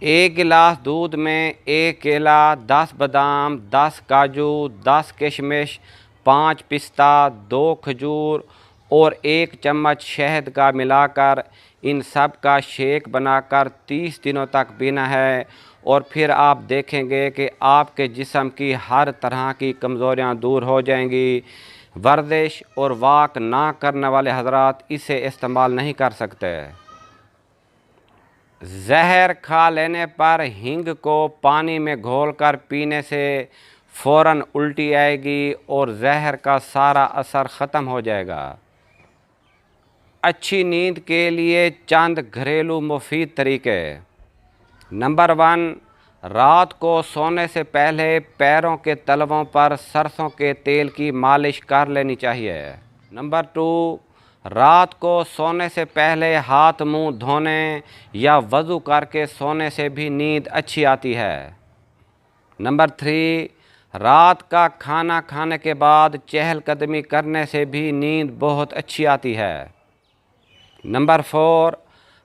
एक गिलास दूध में 1 केला, 10 बादाम, 10 काजू, 10 किशमिश, 5 पिस्ता, 2 खजूर और 1 चम्मच शहद का मिलाकर इन सब का शेक बनाकर 30 दिनों तक पीना है। और फिर आप देखेंगे कि आपके जिस्म की हर तरह की कमज़ोरियाँ दूर हो जाएंगी। वर्जिश और वॉक ना करने वाले हजरात इसे इस्तेमाल नहीं कर सकते। जहर खा लेने पर हींग को पानी में घोलकर पीने से फ़ौरन उल्टी आएगी और जहर का सारा असर ख़त्म हो जाएगा। अच्छी नींद के लिए चंद घरेलू मुफीद तरीके। नंबर 1, रात को सोने से पहले पैरों के तलवों पर सरसों के तेल की मालिश कर लेनी चाहिए। नंबर 2, रात को सोने से पहले हाथ मुंह धोने या वज़ू करके सोने से भी नींद अच्छी आती है। नंबर 3, रात का खाना खाने के बाद चहलकदमी करने से भी नींद बहुत अच्छी आती है। नंबर 4,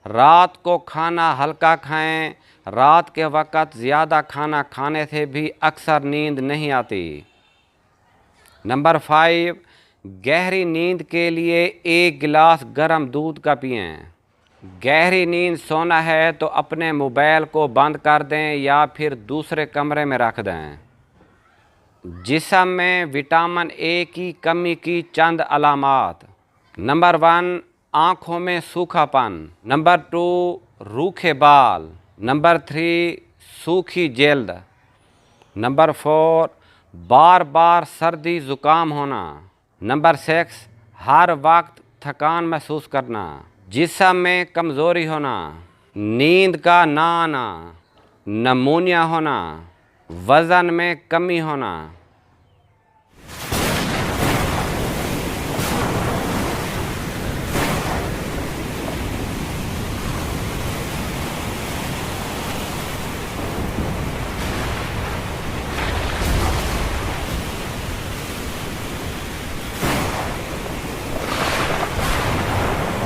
रात को खाना हल्का खाएं। रात के वक़्त ज़्यादा खाना खाने से भी अक्सर नींद नहीं आती। नंबर 5, गहरी नींद के लिए 1 गिलास गर्म दूध का पिएं। गहरी नींद सोना है तो अपने मोबाइल को बंद कर दें या फिर दूसरे कमरे में रख दें। जिस्म में विटामिन ए की कमी की चंद अलामात। नंबर 1, आँखों में सूखापन। नंबर 2, रूखे बाल। नंबर 3, सूखी जल्द। नंबर 4, बार बार सर्दी ज़ुकाम होना। नंबर 6, हर वक्त थकान महसूस करना। जिस्म में कमज़ोरी होना, नींद का ना आना, नमूनिया होना, वज़न में कमी होना।